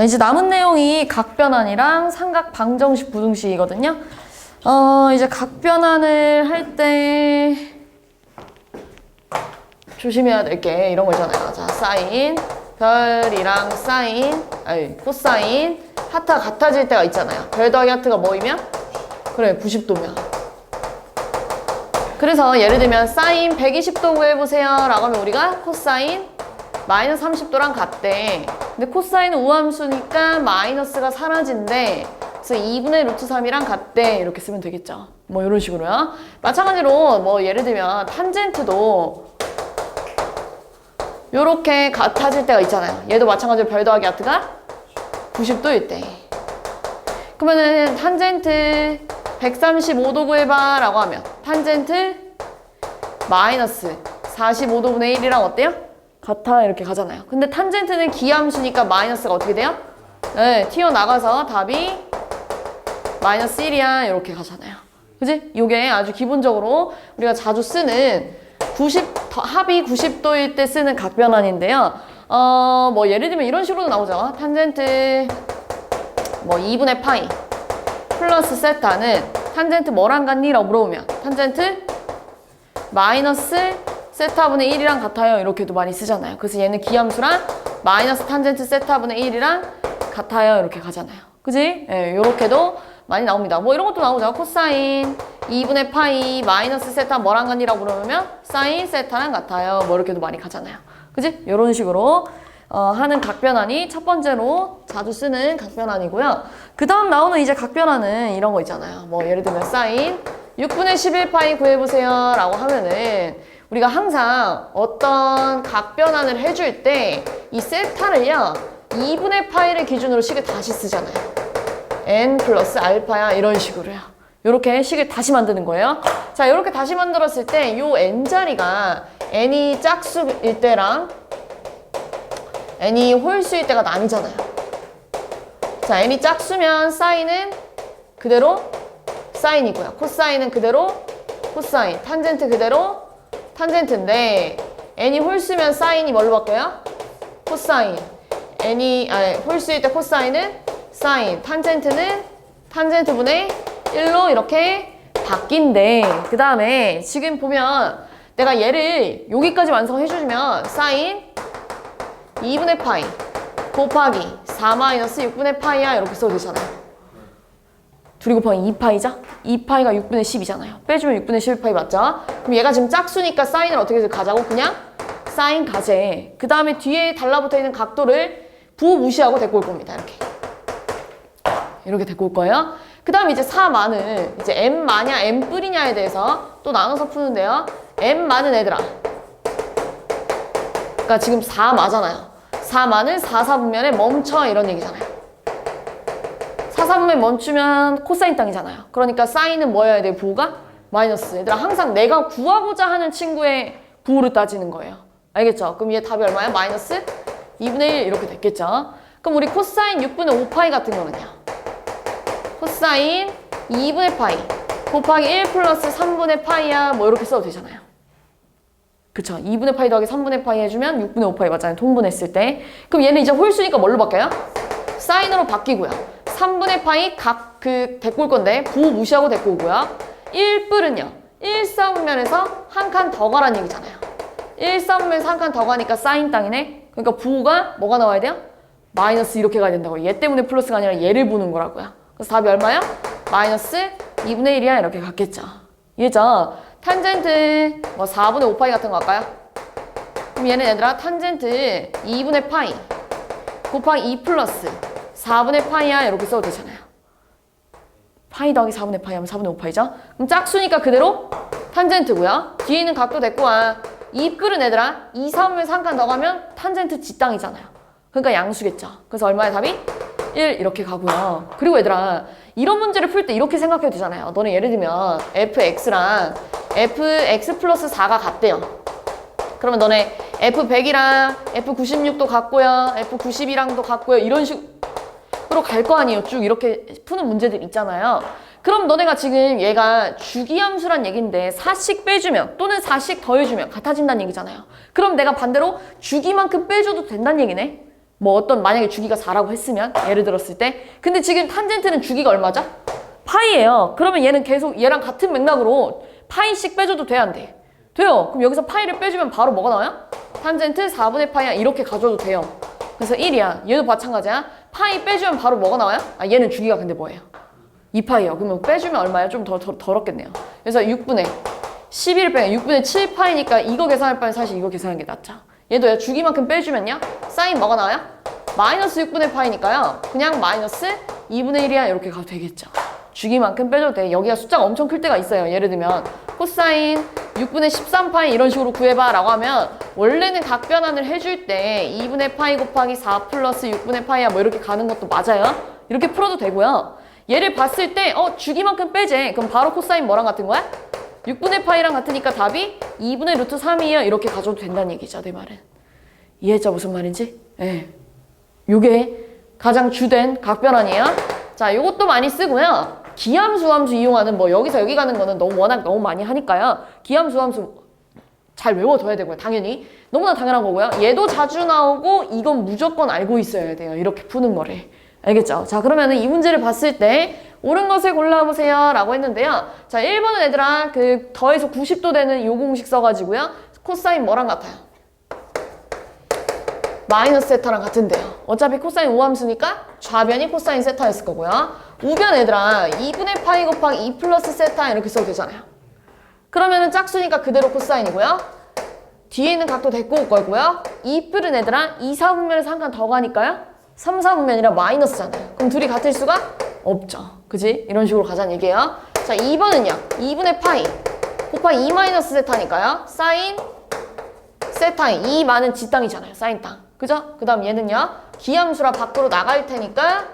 이제 남은 내용이 각변환이랑 삼각 방정식 부등식이거든요. 이제 각변환을 할 때 조심해야 될 게 이런 거 있잖아요. 자, 사인, 별이랑 사인, 아니, 코사인, 하트가 같아질 때가 있잖아요. 별 더하기 하트가 뭐이면? 그래, 90도면. 그래서 예를 들면 사인 120도 구해보세요 라고 하면 우리가 코사인 마이너스 30도랑 같대. 근데 코사인은 우함수니까 마이너스가 사라진대. 그래서 2분의 루트 3이랑 같대. 이렇게 쓰면 되겠죠. 뭐 이런 식으로요. 마찬가지로 뭐 예를 들면 탄젠트도 요렇게 같아질 때가 있잖아요. 얘도 마찬가지로 별 더하기 하트가 90도일 때. 그러면은 탄젠트 135도 구해봐 라고 하면 탄젠트 마이너스 45도분의 1이랑 어때요? 같아 이렇게 가잖아요. 근데 탄젠트는 기함수니까 마이너스가 어떻게 돼요? 네, 튀어나가서 답이 마이너스 1이야 이렇게 가잖아요. 그지? 요게 아주 기본적으로 우리가 자주 쓰는 합이 90도일 때 쓰는 각변환인데요. 뭐 예를 들면 이런 식으로도 나오죠. 탄젠트 뭐 2분의 파이 플러스 세타는 탄젠트 뭐랑 같니? 라고 물어보면 탄젠트 마이너스 세타분의 1이랑 같아요. 이렇게도 많이 쓰잖아요. 그래서 얘는 기함수랑 마이너스 탄젠트 세타분의 1이랑 같아요. 이렇게 가잖아요. 그지? 예, 요렇게도 많이 나옵니다. 뭐 이런 것도 나오죠. 코사인 2분의 파이 마이너스 세타 뭐랑 같니라고 물어보면 사인 세타랑 같아요. 뭐 이렇게도 많이 가잖아요. 그지? 요런 식으로 하는 각변환이 첫 번째로 자주 쓰는 각변환이고요. 그 다음 나오는 이제 각변환은 이런 거 있잖아요. 뭐 예를 들면 사인 6분의 11파이 구해보세요 라고 하면은 우리가 항상 어떤 각변환을 해줄 때 이 세타를요 2분의 파이를 기준으로 식을 다시 쓰잖아요. n 플러스 알파야 이런 식으로요. 이렇게 식을 다시 만드는 거예요. 자, 이렇게 다시 만들었을 때 요 n자리가 n이 짝수일 때랑 n이 홀수일 때가 나뉘잖아요. 자, n이 짝수면 사인은 그대로 사인이고요. 코사인은 그대로 코사인, 탄젠트 그대로 탄젠트인데 n이 홀수면 사인이 뭘로 바뀌어요? 코사인. 홀수일 때 코사인은 사인, 탄젠트는 탄젠트분의 1로 이렇게 바뀐대. 그 다음에 지금 보면 내가 얘를 여기까지 완성해주면 사인 2분의 파이 곱하기 4 마이너스 6분의 파이야 이렇게 써도 되잖아요. 둘이 곱하기 2파이죠? 2파이가 6분의 10이잖아요. 빼주면 6분의 11파이 맞죠? 그럼 얘가 지금 짝수니까 사인을 어떻게 가자고? 그냥 사인 가재. 그 다음에 뒤에 달라붙어 있는 각도를 부 무시하고 데리고 올 겁니다. 이렇게 데리고 올 거예요. 그 다음에 이제 4만을 이제 m마냐 m뿔이냐에 대해서 또 나눠서 푸는데요. m 많은 애들아. 그러니까 지금 4마잖아요. 4만을 4사분면에 멈춰 이런 얘기잖아요. 4사분면에 멈추면 코사인 땅이잖아요. 그러니까 사인은 뭐여야 돼? 부호가? 마이너스. 얘들아 항상 내가 구하고자 하는 친구의 부호를 따지는 거예요. 알겠죠? 그럼 얘 답이 얼마야? 마이너스 2분의 1 이렇게 됐겠죠? 그럼 우리 코사인 6분의 5파이 같은 거는요. 코사인 2분의 파이 곱하기 1 플러스 3분의 파이야 뭐 이렇게 써도 되잖아요. 그쵸? 2분의 파이 더하기 3분의 파이 해주면 6분의 5파이 맞잖아요. 통분했을 때. 그럼 얘는 이제 홀수니까 뭘로 바뀌어요? 사인으로 바뀌고요. 3분의 파이 각 데리고 올 건데 부호 무시하고 데리고 오고요. 1뿔은요. 1사분면에서 한 칸 더 가라는 얘기잖아요. 1사분면에서 한 칸 더 가니까 사인 땅이네. 그러니까 부호가 뭐가 나와야 돼요? 마이너스 이렇게 가야 된다고. 얘 때문에 플러스가 아니라 얘를 보는 거라고요. 그래서 답이 얼마야? 마이너스 2분의 1이야 이렇게 갔겠죠. 이해죠? 탄젠트 뭐 4분의 5파이 같은 거 할까요? 그럼 얘는 얘들아 탄젠트 2분의 파이 곱하기 2 플러스 4분의 파이야 이렇게 써도 되잖아요. 파이 더하기 4분의 파이 하면 4분의 5파이죠? 그럼 짝수니까 그대로 탄젠트고요. 뒤에 있는 각도 데리고 와. 2뿔은 얘들아 2, 3을 3칸 더 가면 탄젠트 G땅이잖아요. 그러니까 양수겠죠. 그래서 얼마의 답이? 1 이렇게 가고요. 그리고 얘들아 이런 문제를 풀 때 이렇게 생각해도 되잖아요. 너네 예를 들면 fx랑 fx 플러스 4가 같대요. 그러면 너네 f100이랑 f96도 같고요. f92랑도 같고요. 이런 식으로 갈 거 아니에요. 쭉 이렇게 푸는 문제들 있잖아요. 그럼 너네가 지금 얘가 주기함수란 얘기인데 4씩 빼주면 또는 4씩 더해주면 같아진다는 얘기잖아요. 그럼 내가 반대로 주기만큼 빼줘도 된다는 얘기네. 뭐 어떤 만약에 주기가 4라고 했으면 예를 들었을 때 근데 지금 탄젠트는 주기가 얼마죠? 파이예요. 그러면 얘는 계속 얘랑 같은 맥락으로 파이씩 빼줘도 돼야 안 돼? 돼요. 그럼 여기서 파이를 빼주면 바로 뭐가 나와요? 탄젠트 4분의 파이야 이렇게 가져도 돼요. 그래서 1이야. 얘도 마찬가지야. 파이 빼주면 바로 뭐가 나와요? 아 얘는 주기가 근데 뭐예요? 2파이요. 그러면 빼주면 얼마예요? 좀 더럽겠네요. 그래서 6분의 11 빼면 6분의 7파이니까 이거 계산할 바엔 사실 이거 계산하는 게 낫죠. 얘도 주기만큼 빼주면요. 사인 뭐가 나와요? 마이너스 6분의 파이니까요. 그냥 마이너스 2분의 1이야 이렇게 가도 되겠죠. 주기만큼 빼줘도 돼. 여기가 숫자가 엄청 클 때가 있어요. 예를 들면 코사인 6분의 13파이 이런 식으로 구해봐 라고 하면 원래는 각 변환을 해줄 때 2분의 파이 곱하기 4 플러스 6분의 파이야 뭐 이렇게 가는 것도 맞아요. 이렇게 풀어도 되고요. 얘를 봤을 때 주기만큼 빼재. 그럼 바로 코사인 뭐랑 같은 거야? 6분의 파이랑 같으니까 답이 2분의 루트 3이에요. 이렇게 가져도 된다는 얘기죠. 내 말은. 이해했죠? 무슨 말인지? 예. 요게 가장 주된 각변환이에요. 자, 요것도 많이 쓰고요. 기함수 함수 이용하는 뭐 여기서 여기 가는 거는 워낙 너무 많이 하니까요. 기함수 함수 잘 외워둬야 되고요. 당연히. 너무나 당연한 거고요. 얘도 자주 나오고 이건 무조건 알고 있어야 돼요. 이렇게 푸는 거를. 알겠죠? 자, 그러면은 이 문제를 봤을 때 옳은 것을 골라보세요 라고 했는데요. 자, 1번은 얘들아 더해서 90도 되는 요 공식 써가지고요. 코사인 뭐랑 같아요? 마이너스 세타랑 같은데요. 어차피 코사인 우함수니까 좌변이 코사인 세타였을 거고요. 우변 얘들아 2분의 파이 곱하기 2 플러스 세타 이렇게 써도 되잖아요. 그러면은 짝수니까 그대로 코사인이고요. 뒤에 있는 각도 데리고 올 거고요. 2뿔은 얘들아 2, 4분면에서 한 칸 더 가니까요. 3, 4분면이라 마이너스잖아요. 그럼 둘이 같을 수가 없죠. 그지? 이런 식으로 가자는 얘기예요. 자, 2번은요. 2분의 파이 곱하기 2 마이너스 세타니까요. 사인 세타인. 이 많은 지 땅이잖아요. 사인 땅. 그죠? 그 다음 얘는요. 기함수라 밖으로 나갈 테니까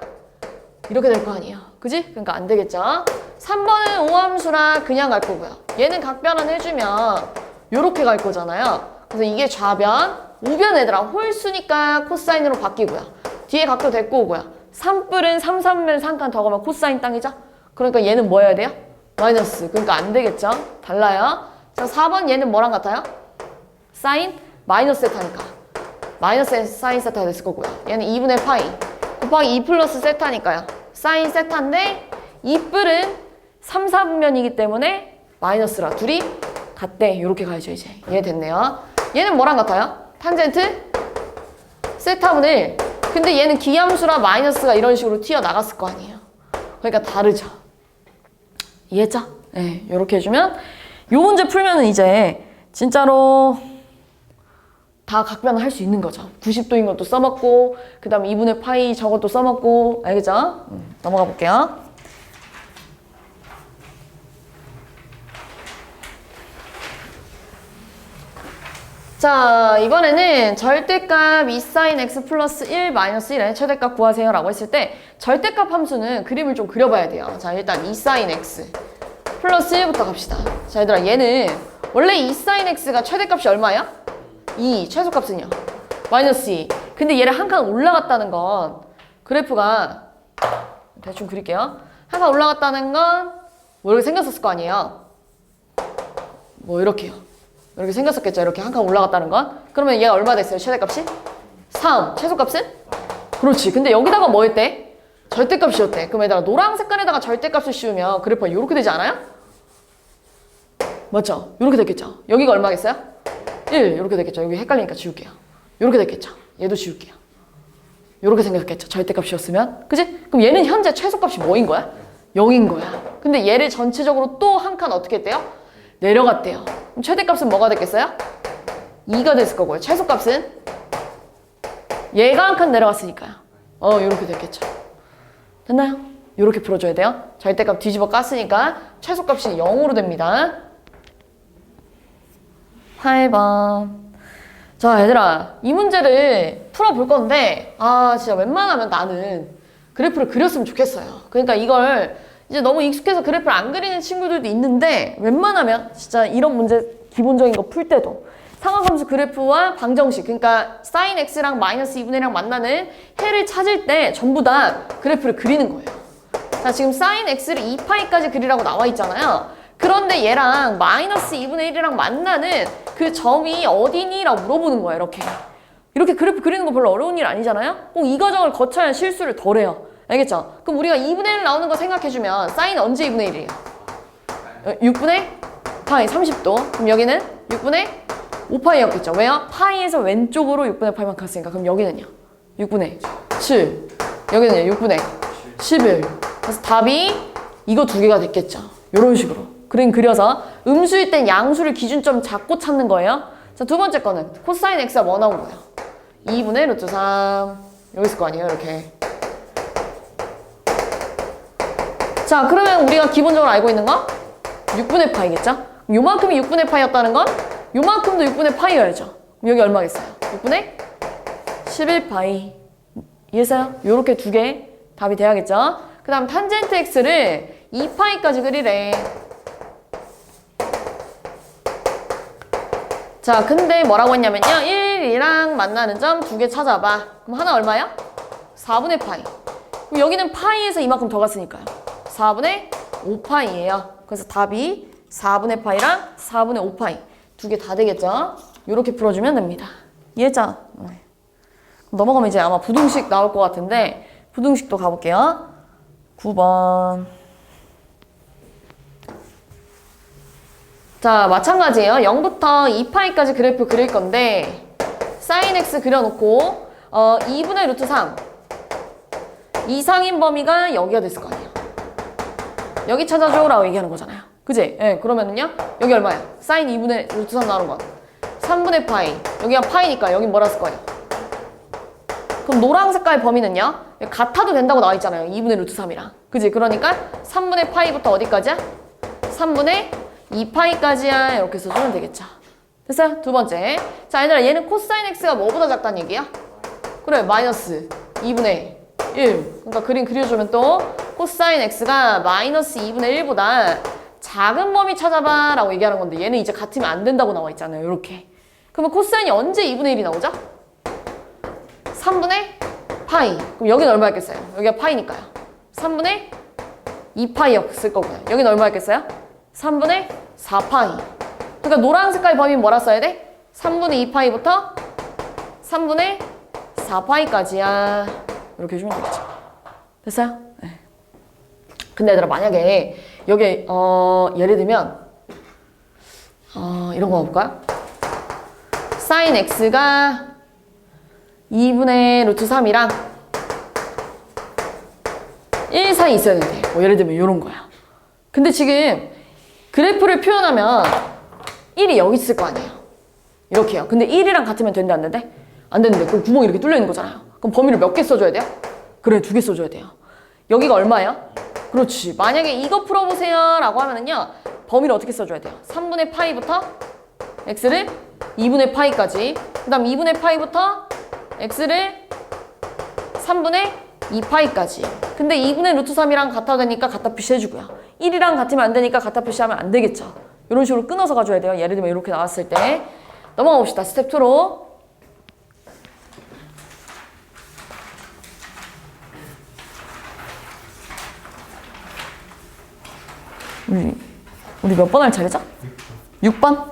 이렇게 될 거 아니에요. 그지? 그러니까 안 되겠죠? 3번은 오함수라 그냥 갈 거고요. 얘는 각변환 해주면 요렇게 갈 거잖아요. 그래서 이게 좌변, 우변 얘들아 홀수니까 코사인으로 바뀌고요. 뒤에 각도 데리고 오고요. 3뿔은 3, 3분면에서 한 칸 더 가면 코사인 땅이죠? 그러니까 얘는 뭐 해야 돼요? 마이너스. 그러니까 안 되겠죠? 달라요. 자, 4번 얘는 뭐랑 같아요? 사인 마이너스 세타니까. 마이너스 사인 세타가 됐을 거고요. 얘는 2분의 파이 곱하기 2 플러스 세타니까요. 사인 세타인데 2뿔은 3, 4분면이기 때문에 마이너스라. 둘이 같대. 이렇게 가야죠 이제. 이해됐네요. 얘는 뭐랑 같아요? 탄젠트 세타분의 1. 근데 얘는 기함수라 마이너스가 이런 식으로 튀어나갔을 거 아니에요. 그러니까 다르죠. 이해했죠? 네, 이렇게 해주면 요 문제 풀면은 이제 진짜로 다 각변을 할 수 있는 거죠. 90도인 것도 써먹고 그 다음 2분의 파이 저것도 써먹고 알겠죠? 넘어가 볼게요. 자, 이번에는 절대값 2sin x 플러스 1 마이너스 1의 최대값 구하세요 라고 했을 때 절대값 함수는 그림을 좀 그려봐야 돼요. 자, 일단 2sin x 플러스 1부터 갑시다. 자, 얘들아 얘는 원래 2sin x가 최대값이 얼마야? 2, 최소값은요? 마이너스 2. 근데 얘를 한 칸 올라갔다는 건 그래프가 대충 그릴게요. 한 칸 올라갔다는 건 뭐 이렇게 생겼었을 거 아니에요? 뭐 이렇게요. 이렇게 생겼었겠죠. 이렇게 한 칸 올라갔다는 건. 그러면 얘가 얼마 됐어요? 최대값이? 3. 최소값은? 그렇지. 근데 여기다가 뭐 했대? 절대값이었대. 그럼 얘들아 노란 색깔에다가 절대값을 씌우면 그래프가 이렇게 되지 않아요? 맞죠? 이렇게 됐겠죠. 여기가 얼마겠어요? 1. 이렇게 됐겠죠. 여기 헷갈리니까 지울게요. 이렇게 됐겠죠. 얘도 지울게요. 이렇게 생겼겠죠. 절대값이었으면. 그지? 그럼 얘는 현재 최소값이 뭐인 거야? 0인 거야. 근데 얘를 전체적으로 또 한 칸 어떻게 했대요? 내려갔대요. 그럼 최대값은 뭐가 됐겠어요? 2가 됐을 거고요. 최소값은? 얘가 한 칸 내려갔으니까요. 이렇게 됐겠죠. 됐나요? 이렇게 풀어줘야 돼요. 절대값 뒤집어 깠으니까 최소값이 0으로 됩니다. 8번. 자, 얘들아 이 문제를 풀어볼 건데 진짜 웬만하면 나는 그래프를 그렸으면 좋겠어요. 그러니까 이걸 이제 너무 익숙해서 그래프를 안 그리는 친구들도 있는데 웬만하면 진짜 이런 문제 기본적인 거 풀 때도 상하함수 그래프와 방정식 그러니까 sin x랑 마이너스 2분의 1이랑 만나는 해를 찾을 때 전부 다 그래프를 그리는 거예요. 자, 지금 sin x를 2파이까지 그리라고 나와 있잖아요. 그런데 얘랑 마이너스 2분의 1이랑 만나는 그 점이 어디니? 라고 물어보는 거예요. 이렇게. 이렇게 그래프 그리는 거 별로 어려운 일 아니잖아요? 꼭 이 과정을 거쳐야 실수를 덜 해요. 알겠죠? 그럼 우리가 2분의 1 나오는 거 생각해주면 사인 언제 2분의 1이에요? 6분의 파이 30도. 그럼 여기는 6분의 5파이였겠죠. 왜요? 파이에서 왼쪽으로 6분의 8만 갔으니까. 그럼 여기는요? 6분의 7. 여기는요? 6분의 11. 그래서 답이 이거 두 개가 됐겠죠. 이런 식으로 그림 그려서 음수일 땐 양수를 기준점 잡고 찾는 거예요. 자, 두 번째 거는 코사인 x가 뭐 나온 거예요? 2분의 루트 3. 여기 있을 거 아니에요? 이렇게. 자, 그러면 우리가 기본적으로 알고 있는 거? 6분의 파이겠죠? 요만큼이 6분의 파이였다는 건 요만큼도 6분의 파이여야죠. 여기 얼마겠어요? 6분의 11파이. 이해했어요? 요렇게 두 개 답이 돼야겠죠? 그 다음 탄젠트 x를 2파이까지 그리래. 자, 근데 뭐라고 했냐면요. 1이랑 만나는 점 두 개 찾아봐. 그럼 하나 얼마야? 4분의 파이. 그럼 여기는 파이에서 이만큼 더 갔으니까요. 4분의 5파이예요. 그래서 답이 4분의 파이랑 4분의 5파이. 두 개 다 되겠죠? 이렇게 풀어주면 됩니다. 이해했죠? 넘어가면 이제 아마 부등식 나올 것 같은데 부등식도 가볼게요. 9번. 자, 마찬가지예요. 0부터 2파이까지 그래프 그릴 건데 사인 x 그려놓고 2분의 루트 3 이상인 범위가 여기가 됐을 거 아니에요. 여기 찾아줘라고 얘기하는 거잖아요. 그지? 예, 그러면은요. 여기 얼마야? 사인 2분의 루트 3 나오는 건 3분의 파이. 여기가 파이니까 여긴 뭐라 쓸 거예요? 그럼 노란 색깔 범위는요. 같아도 된다고 나와 있잖아요. 2분의 루트 3이랑. 그지? 그러니까 3분의 파이부터 어디까지야? 3분의 2파이까지야. 이렇게 써주면 되겠죠. 됐어요? 두 번째. 자, 얘들아, 얘는 코사인 x가 뭐보다 작다는 얘기야? 그래, 마이너스 2분의 1. 그러니까 그림 그려주면 또 코사인 x가 마이너스 2분의 1보다 작은 범위 찾아봐 라고 얘기하는 건데 얘는 이제 같으면 안 된다고 나와 있잖아요. 이렇게. 그러면 코사인이 언제 2분의 1이 나오죠? 3분의 파이. 그럼 여기는 얼마였겠어요? 여기가 파이니까요. 3분의 2파이였을 거고요. 여기는 얼마였겠어요? 3분의 4파이. 그러니까 노란 색깔 범위는 뭐라 써야 돼? 3분의 2파이부터 3분의 4파이까지야. 이렇게 해주면 되겠죠. 됐어요? 네. 근데 얘들아, 만약에 여기 예를 들면 이런 거 볼까요? 사인 x가 2분의 루트 3이랑 1 사이 있어야 되는데 뭐 예를 들면 이런 거야. 근데 지금 그래프를 표현하면 1이 여기 있을 거 아니에요. 이렇게요. 근데 1이랑 같으면 된대 안 된대? 안 되는데 그럼 구멍이 이렇게 뚫려 있는 거잖아요. 그럼 범위를 몇 개 써줘야 돼요? 그래, 2개 써줘야 돼요. 여기가 얼마예요? 그렇지. 만약에 이거 풀어보세요 라고 하면은요 범위를 어떻게 써줘야 돼요? 3분의 파이부터 x를 2분의 파이까지, 그 다음 2분의 파이부터 x를 3분의 2파이까지. 근데 2분의 루트 3이랑 같아도 되니까 갖다 표시해주고요. 1이랑 같으면 안 되니까 갖다 표시하면 안 되겠죠. 이런 식으로 끊어서 가줘야 돼요. 예를 들면 이렇게 나왔을 때. 넘어가 봅시다. 스텝 2로. 우리 몇 번 할 차례죠? 6번?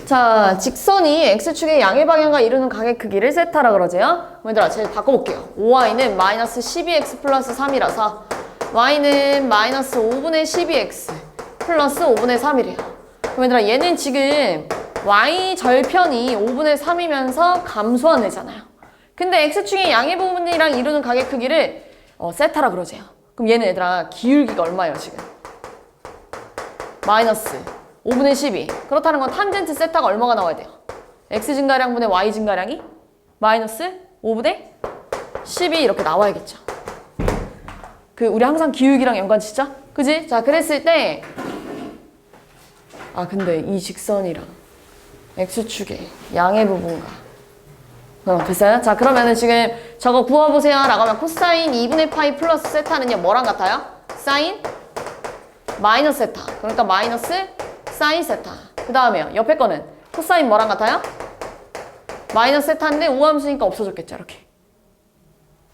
자, 직선이 x축의 양의 방향과 이루는 각의 크기를 세타라 그러죠. 얘들아, 제일 바꿔볼게요. 5y는 마이너스 12x 플러스 3이라서 y는 마이너스 5분의 12x 플러스 5분의 3이래요. 그럼 얘들아, 얘는 지금 y 절편이 5분의 3이면서 감소한 애잖아요. 근데 x축의 양의 부분이랑 이루는 각의 크기를 세타라 그러죠. 그럼 얘는 얘들아, 기울기가 얼마예요, 지금? 마이너스 5분의 12. 그렇다는 건 탄젠트 세타가 얼마가 나와야 돼요? x 증가량분의 y 증가량이 마이너스 5분의 12 이렇게 나와야겠죠. 우리 항상 기울기랑 연관치죠? 그지? 자, 그랬을 때 근데 이 직선이랑 x축의 양의 부분과 됐어요? 자, 그러면은 지금 저거 구워보세요 라고 하면 코사인 2분의 파이 플러스 세타는요 뭐랑 같아요? 사인 마이너스 세타. 그러니까 마이너스 사인 세타. 그 다음에요. 옆에 거는 코사인 뭐랑 같아요? 마이너스 세타인데 우함수니까 없어졌겠죠. 이렇게.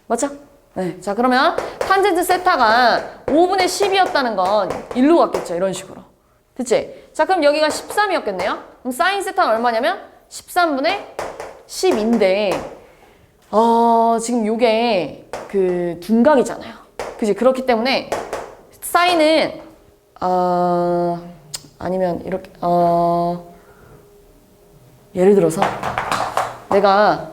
맞죠? 네. 자, 그러면 탄젠트 세타가 5분의 10이었다는 건 일로 갔겠죠. 이런 식으로. 됐지? 자, 그럼 여기가 13이었겠네요? 그럼 사인 세타는 얼마냐면 13분의 10인데, 지금 요게 그 둔각이잖아요. 그지? 그렇기 때문에 사인은, 아니면 이렇게, 예를 들어서 내가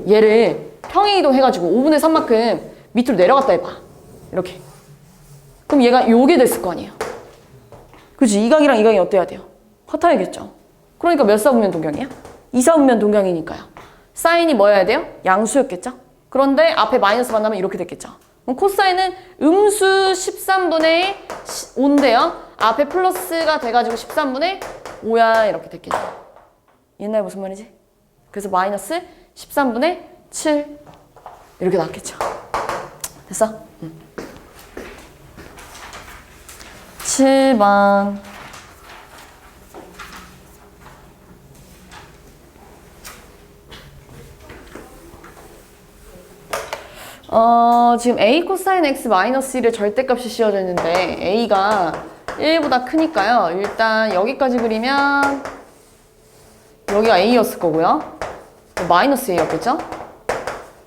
얘를 평행이동 해가지고 5분의 3만큼 밑으로 내려갔다 해봐. 이렇게. 그럼 얘가 요게 됐을 거 아니에요. 그치? 이 각이랑 이 각이 어때야 돼요? 같아야겠죠. 그러니까 몇 사분면 동경이야? 2사분면 동경이니까요. 사인이 뭐여야 돼요? 양수였겠죠? 그런데 앞에 마이너스 만나면 이렇게 됐겠죠. 그럼 코사인은 음수 13분의 5인데요. 앞에 플러스가 돼가지고 13분의 5야. 이렇게 됐겠죠. 옛날에 무슨 말이지? 그래서 마이너스 13분의 7 이렇게 나왔겠죠. 됐어? 7번. 지금 a 코사인 x 마이너스 1의 절대값이 씌워져 있는데 a가 1보다 크니까요. 일단 여기까지 그리면 여기가 a였을 거고요. 마이너스 a였겠죠?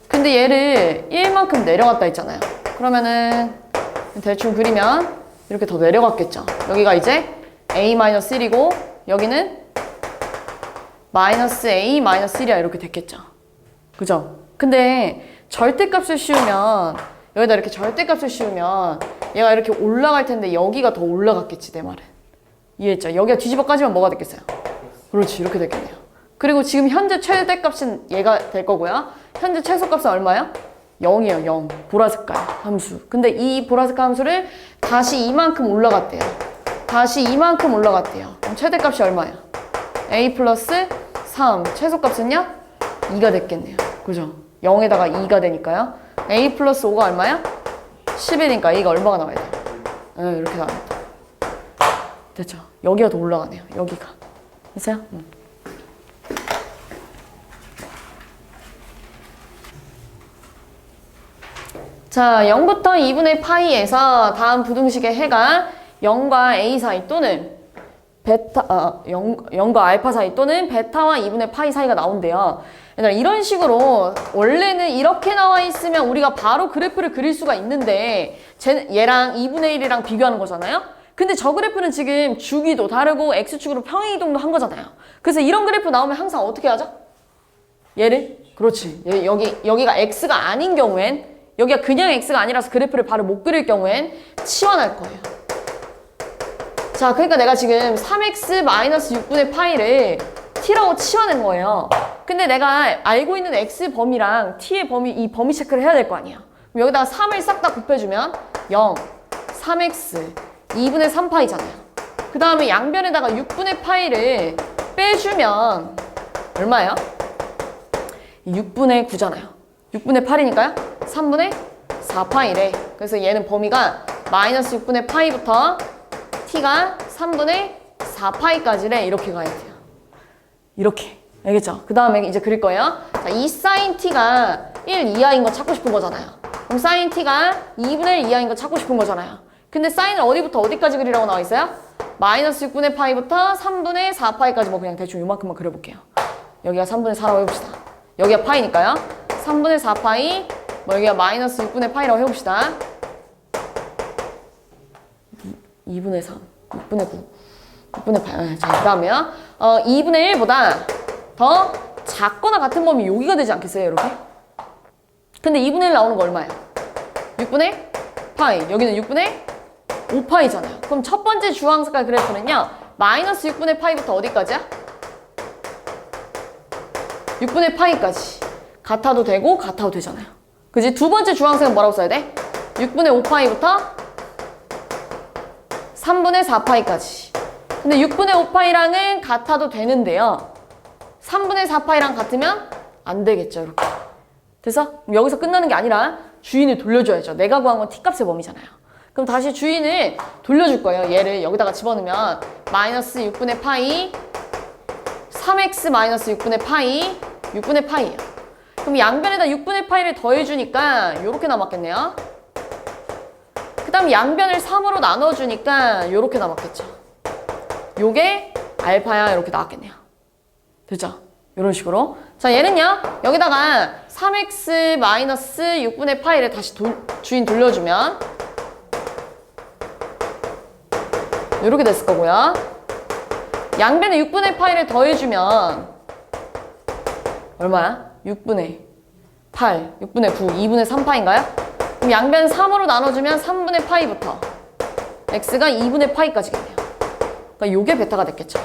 근데 얘를 1만큼 내려갔다 했잖아요. 그러면은 대충 그리면 이렇게 더 내려갔겠죠. 여기가 이제 a-1이고 여기는 마이너스 a 마이너스 1이야 이렇게 됐겠죠. 그죠? 근데 절대값을 씌우면 여기다 이렇게 절대값을 씌우면 얘가 이렇게 올라갈 텐데 여기가 더 올라갔겠지 내 말은. 이해했죠? 여기가 뒤집어 까지면 뭐가 됐겠어요? 그렇지 이렇게 됐겠네요. 그리고 지금 현재 최대값은 얘가 될 거고요. 현재 최소값은 얼마야? 0이에요. 0. 보라색깔 함수. 근데 이 보라색깔 함수를 다시 이만큼 올라갔대요. 다시 이만큼 올라갔대요. 그럼 최대값이 얼마야? a 플러스 3. 최소값은요? 2가 됐겠네요. 그죠? 0에다가 2가 되니까요. a 플러스 5가 얼마야? 10이니까 a가 얼마가 나와야 돼요? 네, 이렇게 나와야 돼요. 됐죠? 여기가 더 올라가네요. 여기가. 됐어요? 자, 0부터 2분의 파이에서 다음 부등식의 해가 0과 a 사이 또는 0과 알파 사이 또는 베타와 2분의 파이 사이가 나온대요. 이런 식으로 원래는 이렇게 나와 있으면 우리가 바로 그래프를 그릴 수가 있는데 얘랑 2분의 1이랑 비교하는 거잖아요. 근데 저 그래프는 지금 주기도 다르고 x축으로 평행이동도 한 거잖아요. 그래서 이런 그래프 나오면 항상 어떻게 하죠? 얘를 그렇지. 여기가 x가 아닌 경우엔 여기가 그냥 x가 아니라서 그래프를 바로 못 그릴 경우엔 치환할 거예요. 자, 그러니까 내가 지금 3x-6분의 파이를 t라고 치환한 거예요. 근데 내가 알고 있는 x 범위랑 t의 범위, 이 범위 체크를 해야 될 거 아니야. 그럼 여기다가 3을 싹 다 곱해주면 0, 3x, 2분의 3파이잖아요. 그 다음에 양변에다가 6분의 파이를 빼주면 얼마예요? 6분의 9잖아요. 6분의 8이니까요. 3분의 4파이래. 그래서 얘는 범위가 마이너스 6분의 파이부터 t가 3분의 4파이까지래. 이렇게 가야 돼요. 이렇게. 알겠죠? 그 다음에 이제 그릴 거예요. 자, 이 사인 t가 1 이하인 거 찾고 싶은 거잖아요. 그럼 사인 t가 2분의 1 이하인 거 찾고 싶은 거잖아요. 근데 사인을 어디부터 어디까지 그리라고 나와 있어요? 마이너스 6분의 파이부터 3분의 4파이까지 뭐 그냥 대충 요만큼만 그려볼게요. 여기가 3분의 4라고 해봅시다. 여기가 파이니까요. 3분의 4파이, 뭐 여기가 마이너스 6분의 파이라고 해봅시다. 2분의 3, 6분의 9, 6분의 8. 자, 그 다음에요. 2분의 1보다 더 작거나 같은 범위 여기가 되지 않겠어요, 이렇게? 근데 2분의 1 나오는 거 얼마예요? 6분의 파이. 여기는 6분의 5파이잖아요. 그럼 첫 번째 주황색깔 그래프는요. 마이너스 6분의 파이부터 어디까지야? 6분의 파이까지. 같아도 되고 같아도 되잖아요. 그지? 두 번째 주황색은 뭐라고 써야 돼? 6분의 5파이부터 3분의 4파이까지. 근데 6분의 5파이랑은 같아도 되는데요. 3분의 4파이랑 같으면 안 되겠죠, 이렇게. 돼서 여기서 끝나는 게 아니라 주인을 돌려줘야죠. 내가 구한 건 t값의 범위잖아요. 그럼 다시 주인을 돌려줄 거예요. 얘를 여기다가 집어넣으면 마이너스 6분의 파이 3x 마이너스 6분의 파이 6분의 파이예요. 그럼 양변에다 6분의 파이를 더해주니까 이렇게 남았겠네요. 그 다음 양변을 3으로 나눠주니까 이렇게 남았겠죠. 요게 알파야 이렇게 나왔겠네요. 됐죠? 이런 식으로. 자, 얘는요. 여기다가 3x 마이너스 6분의 파이를 다시 주인 돌려주면 이렇게 됐을 거고요. 양변에 6분의 파이를 더해주면 얼마야? 6분의 8, 6분의 9, 2분의 3파인가요? 그럼 양변 3으로 나눠주면 3분의 파이부터 x가 2분의 파이까지겠네요. 그러니까 요게 베타가 됐겠죠.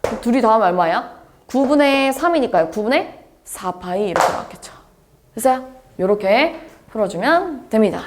그럼 둘이 더하면 얼마야? 9분의 3이니까요. 9분의 4파이 이렇게 나왔겠죠. 됐어요? 요렇게 풀어주면 됩니다.